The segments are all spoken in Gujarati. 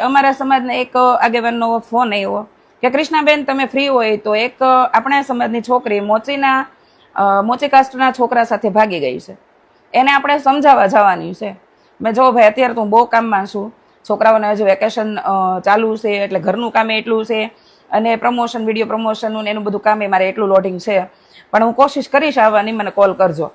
અમારા સમાજના એક આગેવાનનો ફોન આવ્યો કે કૃષ્ણાબેન તમે ફ્રી હોય તો એક આપણા સમાજની છોકરી મોચી કાસ્ટના છોકરા સાથે ભાગી ગઈ છે, એને આપણે સમજાવવા જવાની છે. મેં જો ભાઈ અત્યારે તો હું બહુ કામમાં છું, છોકરાઓને હજુ વેકેશન ચાલુ છે એટલે ઘરનું કામ એટલું છે અને પ્રમોશન વિડીયો પ્રમોશનનું એનું બધું કામ મારે એટલું લોડિંગ છે, પણ હું કોશિશ કરીશ આવવાની, મને કોલ કરજો.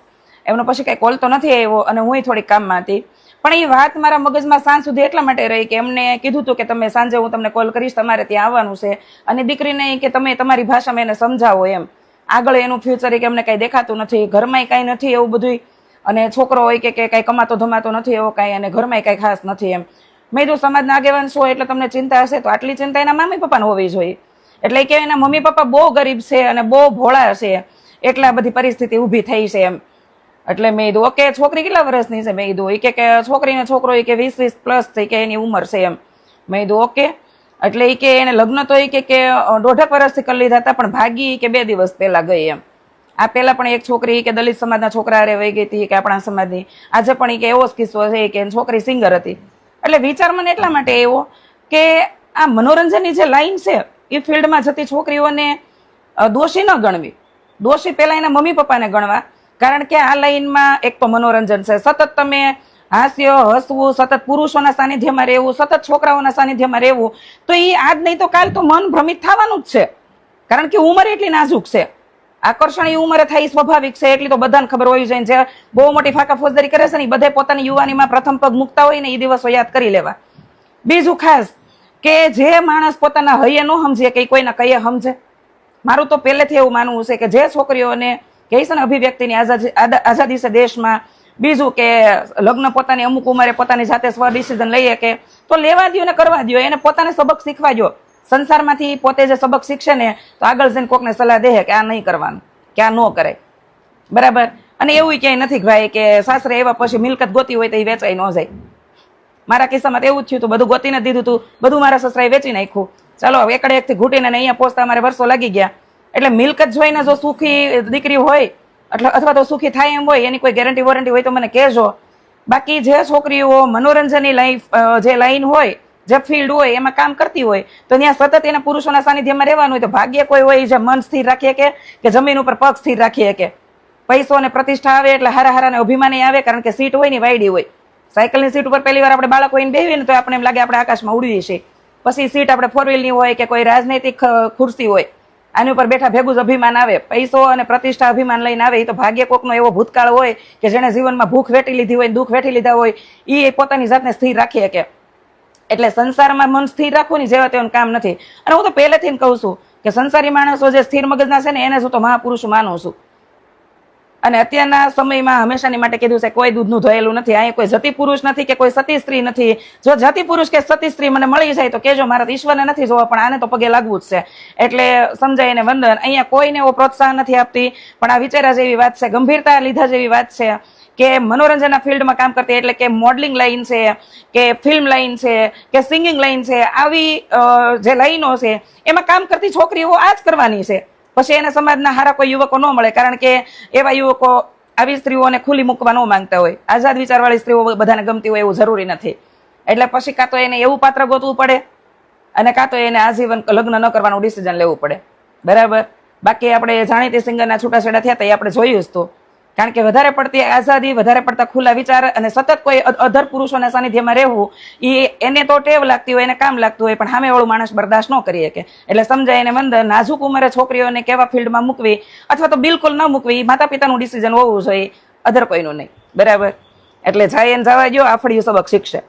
એમનો પછી કંઈ કોલ તો નથી આવ્યો અને હું થોડીક કામમાં હતી. પણ એ વાત મારા મગજમાં સાંજ સુધી એટલા માટે રહી કે એમને કીધું હતું કે તમે સાંજે હું તમને કોલ કરીશ, તમારે ત્યાં આવવાનું છે. અને દીકરીને કે તમે તમારી ભાષામાં એને સમજાવો એમ, આગળ એનું ફ્યુચર કે અમને કાંઈ દેખાતું નથી, ઘરમાં કાંઈ નથી એવું બધું, અને છોકરો હોય કે કાંઈ કમાતો ધમાતો નથી એવો કાંઈ, અને ઘરમાં કાંઈ ખાસ નથી એમ. મેં જો સમાજના આગેવાન છો એટલે તમને ચિંતા હશે, તો આટલી ચિંતા એના મમ્મી પપ્પાને હોવી જોઈએ. એટલે કે એના મમ્મી પપ્પા બહુ ગરીબ છે અને બહુ ભોળા છે એટલે આ બધી પરિસ્થિતિ ઊભી થઈ છે એમ. એટલે મેં કીધું ઓકે છોકરી કેટલા વર્ષની છે? મેં કીધું કે છોકરીને છોકરો કે 20 પ્લસ થઈ કે એની ઉંમર છે એમ. મેં કીધું ઓકે. એટલે એ કે એને લગ્ન તો કે 1.5 વર્ષથી કરી લીધા હતા, પણ ભાગી કે 2 દિવસ પહેલા ગઈ એમ. આ પહેલા પણ એક છોકરી કે દલિત સમાજના છોકરા હારે વહી ગઈ હતી કે આપણા સમાજની, આજે પણ કે એવો જ કિસ્સો છે કે છોકરી સિંગર હતી. એટલે વિચાર મને એટલા માટે એવો કે આ મનોરંજનની જે લાઈન છે એ ફિલ્ડમાં જતી છોકરીઓને દોષી ન ગણવી, દોષી પહેલા એના મમ્મી પપ્પાને ગણવા. કારણ કે આ લાઈનમાં એક તો મનોરંજન છે, સતત તમે હાસ્ય હસવું, સતત પુરુષોના સાનિધ્યમાં રહેવું, સતત છોકરાઓના સાનિધ્યમાં રહેવું, તો એ આજ નહીં તો કાલ તો મન ભ્રમિત થવાનું જ છે. કારણ કે ઉંમર એટલી નાજુક છે, આકર્ષણ એ ઉંમરે થાય સ્વાભાવિક છે, એટલી તો બધાને ખબર હોવી જોઈએ. જે બહુ મોટી ફાકા ફોજદારી કરે છે ને એ બધા પોતાની યુવાનીમાં પ્રથમ પગ મૂકતા હોય ને એ દિવસો યાદ કરી લેવા. બીજું ખાસ કે જે માણસ પોતાના હૈયે ન સમજે કે કોઈના કહીએ સમજે. મારું તો પહેલેથી એવું માનવું છે કે જે છોકરીઓને કહે છે ને અભિવ્યક્તિની આઝાદી છે દેશમાં, બીજું કે લગ્ન પોતાની અમુક ઉંમરે પોતાની જાતે સ્વ ડિસિઝન લઈએ કે તો લેવા દો ને કરવા દો, એને પોતાને સબક શીખવા દો. સંસારમાંથી પોતે જે સબક શીખશે ને તો આગળ જઈને કોકને સલાહ દે કે આ નહીં કરવાનું, કે આ ન કરાય, બરાબર. અને એવું ક્યાંય નથી ભાઈ કે સાસરે એવા પછી મિલકત ગોતી હોય તો એ વેચાઈ ન જાય. મારા કિસ્સામાં એવું જ થયું હતું, બધું ગોતીને દીધું હતું, બધું મારા સસરાએ વેચી નાખ્યું. ચાલો એકડે એકથી ઘૂટીને અહીંયા પહોંચતા અમારે વર્ષો લાગી ગયા. એટલે મિલકત જોઈને જો સુખી દીકરી હોય અથવા તો સુખી થાય એમ હોય, એની કોઈ ગેરંટી વોરંટી હોય તો મને કહેજો. બાકી જે છોકરીઓ મનોરંજનની લાઈફ જે લાઈન હોય, જે ફિલ્ડ હોય એમાં કામ કરતી હોય તો ત્યાં સતત એના પુરુષોના સાનિધ્યમાં રહેવાનું હોય તો ભાગ્ય કોઈ હોય જે મન સ્થિર રાખીએ કે જમીન ઉપર પગ સ્થિર રાખીએ કે પૈસો અને પ્રતિષ્ઠા આવે એટલે હારા હારાને અભિમાની આવે. કારણ કે સીટ હોય ને વાયડી હોય, સાયકલની સીટ ઉપર પહેલી વાર આપણે બાળક હોઈને બેસીએ ને તો આપણે એમ લાગે આપણે આકાશમાં ઉડીએ છીએ. પછી સીટ આપણે 4 વ્હીલની હોય કે કોઈ રાજનૈતિક ખુરશી હોય, આની ઉપર બેઠા ભેગું જ અભિમાન આવે, પૈસો અને પ્રતિષ્ઠા અભિમાન લઈને આવે. એ તો ભાગ્ય કોકનો એવો ભૂતકાળ હોય કે જેને જીવનમાં ભૂખ વેઠી લીધી હોય, દુઃખ વેઠી લીધા હોય, એ પોતાની જાતને સ્થિર રાખીએ કે. એટલે સંસારમાં મન સ્થિર રાખવું ને જેવા તેવું કામ નથી. અને હું તો પહેલેથી કહું છું કે સંસારી માણસો જે સ્થિર મગજના છે ને એને હું તો મહાપુરુષ માનું છું. અને અત્યારના સમયમાં હંમેશાની માટે કીધું છે કોઈ દૂધનું ધોયેલું નથી. અહીંયા કોઈ જતી પુરુષ નથી કે કોઈ સતી સ્ત્રી નથી. જો જતી પુરુષ કે સતી સ્ત્રી મને મળી જાય તો કેજો, મારા ઈશ્વરને નથી જોવા પણ આને તો પગે લાગવું જ છે. એટલે સમજાય એને વંદન. અહીંયા કોઈને એવો પ્રોત્સાહન નથી આપતી, પણ આ વિચારા જેવી વાત છે, ગંભીરતા લીધા જેવી વાત છે કે મનોરંજનના ફિલ્ડમાં કામ કરતી, એટલે કે મોડલિંગ લાઈન છે કે ફિલ્મ લાઈન છે કે સિંગિંગ લાઈન છે, આવી જે લાઈનો છે એમાં કામ કરતી છોકરીઓ આ જ કરવાની છે. પછી એને સમાજના હારા કોઈ યુવકો ન મળે, કારણ કે એવા યુવકો આવી સ્ત્રીઓને ખુલ્લી મૂકવા ન માંગતા હોય. આઝાદ વિચારવાળી સ્ત્રીઓ બધાને ગમતી હોય એવું જરૂરી નથી. એટલે પછી કાં તો એને એવું પાત્ર ગોતવું પડે અને કાં તો એને આજીવન લગ્ન ન કરવાનું ડિસિઝન લેવું પડે, બરાબર. બાકી આપણે જાણીતી સિંગરના છૂટાછેડા થયા હતા એ આપણે જોયું જ તો. કારણ કે વધારે પડતી આઝાદી, વધારે પડતા ખુલ્લા વિચાર અને સતત કોઈ અધર પુરુષોના સાનિધ્યમાં રહેવું એને તો ટેવ લાગતી હોય, એને કામ લાગતું હોય, પણ સામેવાળું માણસ બરદાસ્ત ન કરી શકે. એટલે સમજાય એને વંદન. નાજુક ઉંમરે છોકરીઓને કેવા ફિલ્ડમાં મૂકવી અથવા તો બિલકુલ ન મૂકવી, માતા પિતાનું ડિસિઝન હોવું જોઈએ, અધર કોઈનું નહીં, બરાબર. એટલે જાય એને જવા દો, આફડિયું સબક શીખશે.